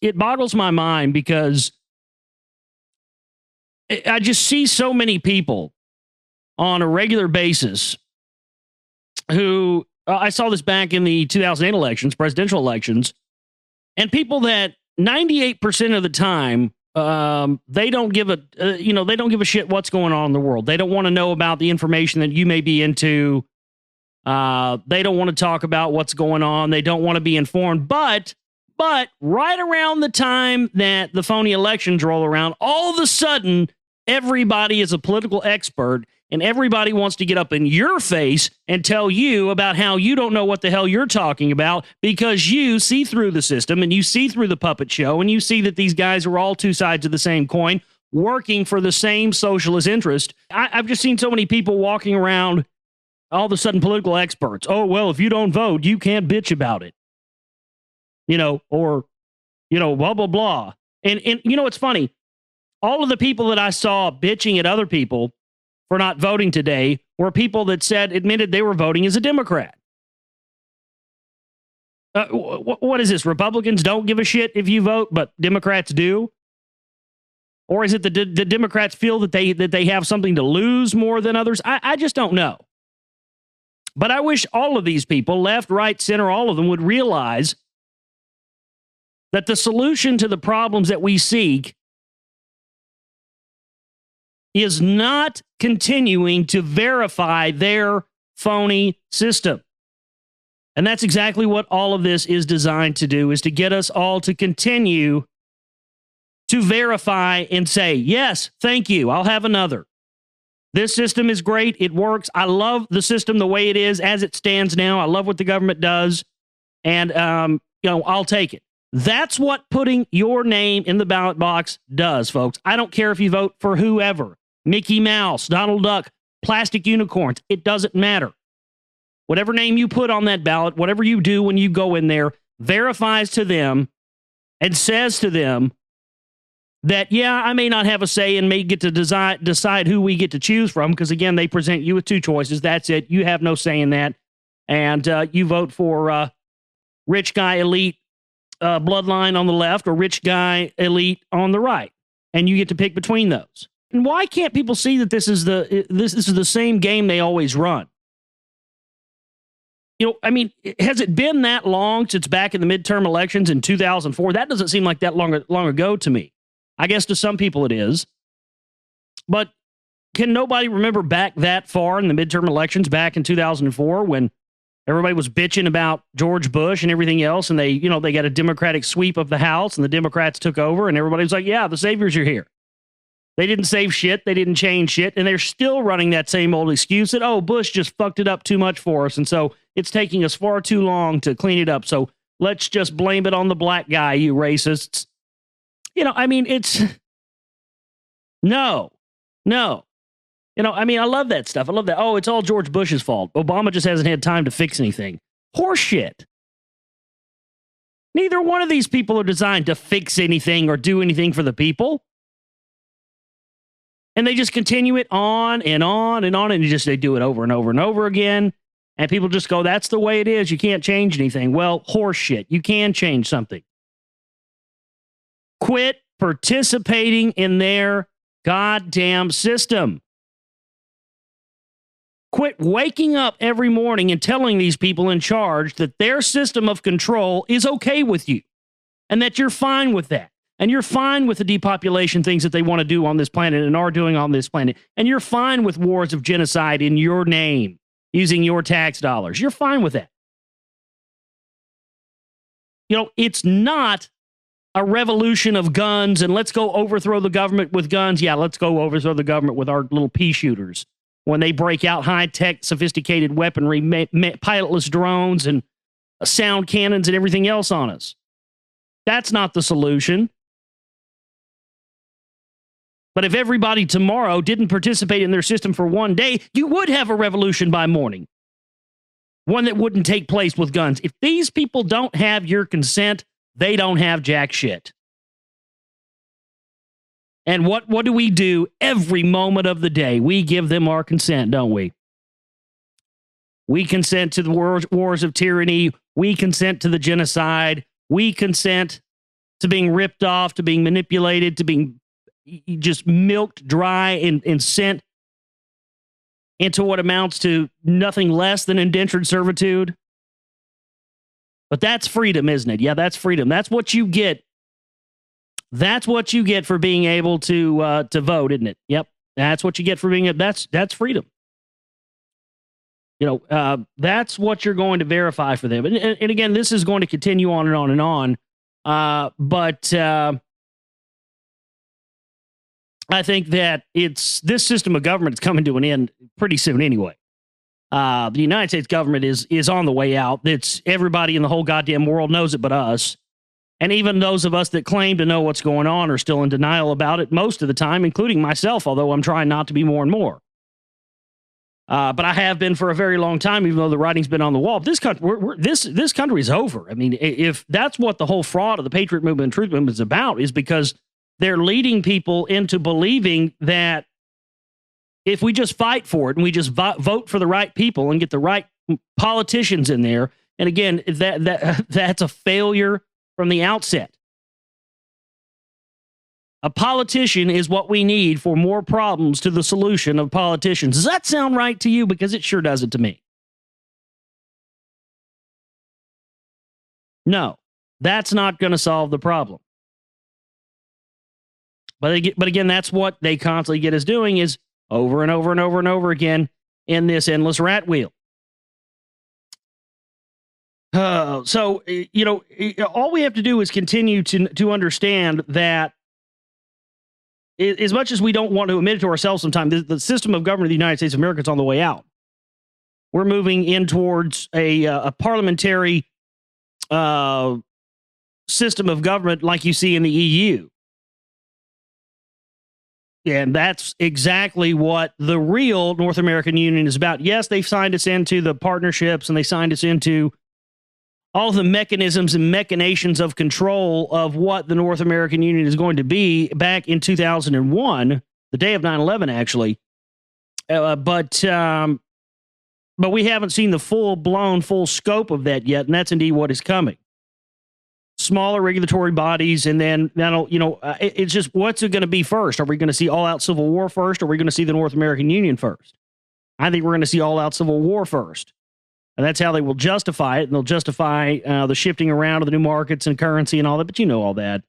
it boggles my mind because I just see so many people on a regular basis who I saw this back in the 2008 elections, presidential elections, and people that 98% of the time they don't give a they don't give a shit what's going on in the world. They don't want to know about the information that you may be into. They don't want to talk about what's going on. They don't want to be informed. But right around the time that the phony elections roll around, all of a sudden, everybody is a political expert and everybody wants to get up in your face and tell you about how you don't know what the hell you're talking about because you see through the system and you see through the puppet show and you see that these guys are all two sides of the same coin working for the same socialist interest. I've just seen so many people walking around, all of a sudden political experts. Oh, well, if you don't vote, you can't bitch about it. Or blah, blah, blah. And it's funny. All of the people that I saw bitching at other people for not voting today were people that admitted they were voting as a Democrat. What is this? Republicans don't give a shit if you vote, but Democrats do? Or is it the Democrats feel that they have something to lose more than others? I just don't know. But I wish all of these people, left, right, center, all of them would realize that the solution to the problems that we seek is not continuing to verify their phony system. And that's exactly what all of this is designed to do, is to get us all to continue to verify and say, yes, thank you, I'll have another. This system is great. It works. I love the system the way it is as it stands now. I love what the government does. And, I'll take it. That's what putting your name in the ballot box does, folks. I don't care if you vote for whoever. Mickey Mouse, Donald Duck, plastic unicorns. It doesn't matter. Whatever name you put on that ballot, whatever you do when you go in there, verifies to them and says to them that, yeah, I may not have a say and may get to decide who we get to choose from, because, again, they present you with two choices. That's it. You have no say in that. And you vote for rich guy elite bloodline on the left or rich guy elite on the right. And you get to pick between those. And why can't people see that this is the same game they always run? Has it been that long since back in the midterm elections in 2004? That doesn't seem like that long ago to me. I guess to some people it is. But can nobody remember back that far in the midterm elections back in 2004 when everybody was bitching about George Bush and everything else, and they got a Democratic sweep of the House and the Democrats took over and everybody was like, yeah, the saviors are here. They didn't save shit. They didn't change shit. And they're still running that same old excuse that, oh, Bush just fucked it up too much for us. And so it's taking us far too long to clean it up. So let's just blame it on the black guy, you racists. It's no. I love that stuff. I love that. Oh, it's all George Bush's fault. Obama just hasn't had time to fix anything. Horseshit. Neither one of these people are designed to fix anything or do anything for the people. And they just continue it on and on and on, and they do it over and over and over again. And people just go, that's the way it is. You can't change anything. Well, horseshit. You can change something. Quit participating in their goddamn system. Quit waking up every morning and telling these people in charge that their system of control is okay with you and that you're fine with that. And you're fine with the depopulation things that they want to do on this planet and are doing on this planet. And you're fine with wars of genocide in your name, using your tax dollars. You're fine with that. It's not a revolution of guns and let's go overthrow the government with guns. Yeah, let's go overthrow the government with our little pea shooters when they break out high-tech, sophisticated weaponry, pilotless drones and sound cannons and everything else on us. That's not the solution. But if everybody tomorrow didn't participate in their system for one day, you would have a revolution by morning. One that wouldn't take place with guns. If these people don't have your consent, they don't have jack shit. And what do we do every moment of the day? We give them our consent, don't we? We consent to the wars of tyranny. We consent to the genocide. We consent to being ripped off, to being manipulated, to being just milked dry and sent into what amounts to nothing less than indentured servitude. But that's freedom, isn't it? Yeah, that's freedom. That's what you get. That's what you get for being able to vote, isn't it? Yep, that's what you get for being. That's freedom. That's what you're going to verify for them. And again, this is going to continue on and on and on. But I think that this system of government is coming to an end pretty soon anyway. The United States government is on the way out. It's everybody in the whole goddamn world knows it but us. And even those of us that claim to know what's going on are still in denial about it most of the time, including myself, although I'm trying not to be more and more. But I have been for a very long time, even though the writing's been on the wall. This country, this country is over. I mean, if that's what the whole fraud of the Patriot Movement and Truth Movement is about, is because they're leading people into believing that if we just fight for it and we just vote for the right people and get the right politicians in there, and again, that's a failure from the outset. A politician is what we need for more problems to the solution of politicians. Does that sound right to you? Because it sure doesn't to me. No, that's not going to solve the problem. But again, that's what they constantly get us doing, is over and over and over and over again in this endless rat wheel. So, all we have to do is continue to understand that, as much as we don't want to admit it to ourselves sometimes, the system of government of the United States of America is on the way out. We're moving in towards a parliamentary system of government like you see in the EU. And that's exactly what the real North American Union is about. Yes, they've signed us into the partnerships and they signed us into all the mechanisms and machinations of control of what the North American Union is going to be back in 2001, the day of 9/11, actually. But we haven't seen the full-blown, full scope of that yet, and that's indeed what is coming. Smaller regulatory bodies, and then that'll, it's just, what's it going to be first? Are we going to see all-out civil war first, or are we going to see the North American Union first? I think we're going to see all-out civil war first. And that's how they will justify it, and they'll justify the shifting around of the new markets and currency and all that, but you know all that.